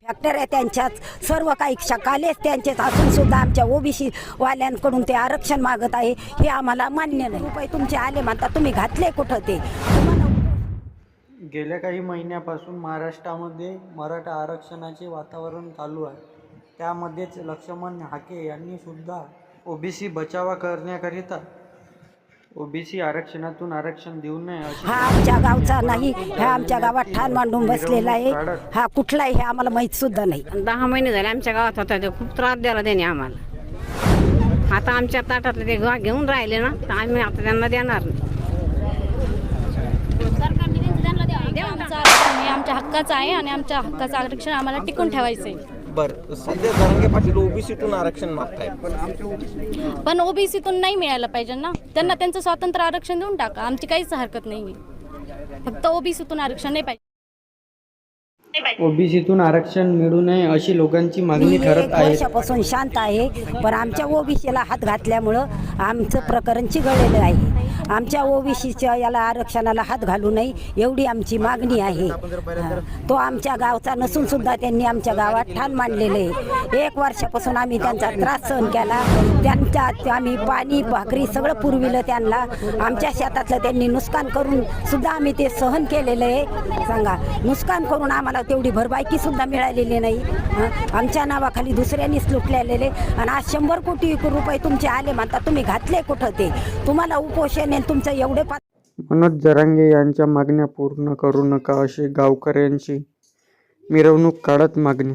Factor आहे त्यांच्याच, सर्व काही कालेच त्यांचेच असून सुद्धा आमच्या ओबीसी वाल्यांकडून ते आरक्षण मागत आहे हे आम्हाला मान्य नाही. रुपये तुमचे आले म्हणता, तुम्ही घातले कुठं ते? गेल्या काही महिन्यापासून महाराष्ट्रामध्ये मराठा आरक्षणाचे वातावरण चालू आहे. त्यामध्येच लक्ष्मण हाके यांनी सुद्धा ओबीसी बचाव करण्याकरिता ओबीसी आरक्षणातून आरक्षण देऊ नये अशी हा आमच्या गावचा नाही, हा आमच्या गावात ठाण मांडून बसलेला आहे. हा कुठला आहे हे आम्हाला माहीत सुद्धा नाही. 10 महिने झाले आमच्या गावात होता, ते खूप त्रास द्यायला त्याने आम्हाला. आता आमच्या ताटातले ते घेऊन राहिले ना, तर आम्ही आता त्यांना देणार नाही. आमच्या हक्काचं आहे आणि आमच्या हक्काचं आरक्षण आम्हाला टिकून ठेवायचं आहे. बरं, सध्या जरांगे पाटील ओबीसीतून आरक्षण मागतायत, पण ओबीसीतून नाही मिळायला पाहिजे ना, त्यांना त्यांचं स्वातंत्र्य आरक्षण देऊन टाका, आमची काहीच हरकत नाही. फक्त ओबीसीतून आरक्षण नाही पाहिजे. ओबीसीतून आरक्षण मिळू नये अशी लोकांची मागणी ठरत आहे. वर्षापासून शांत आहे, पण आमच्या ओबीसीला हात घातल्यामुळं आमचं प्रकरण चिघळलेलं आहे. आमच्या ओबीसीच्या याला आरक्षणाला हात घालू नये एवढी आमची मागणी आहे. तो आमच्या गावचा नसून सुद्धा त्यांनी आमच्या गावात ठाण मांडलेलं आहे. 1 वर्षापासून आम्ही त्यांचा त्रास सहन केला. त्यांच्या आम्ही पाणी भाकरी सगळं पुरविलं त्यांना. आमच्या शेतातलं त्यांनी नुकसान करून सुद्धा आम्ही ते सहन केलेलं आहे. सांगा, नुकसान करून आम्हाला तेवढी भरपाई सुद्धा मिळालेली नाही. आमच्या नावाखाली दुसऱ्यांनीच लुटलेले आणि आज 100 कोटी रुपये तुमचे आले म्हणता, तुम्ही घातले कुठं ते? तुम्हाला उपोषण आहे तुमचं एवढे. मनोज जरांगे यांच्या मागण्या पूर्ण करू नका अशी गावकऱ्यांची मिरवणूक काढत मागणी.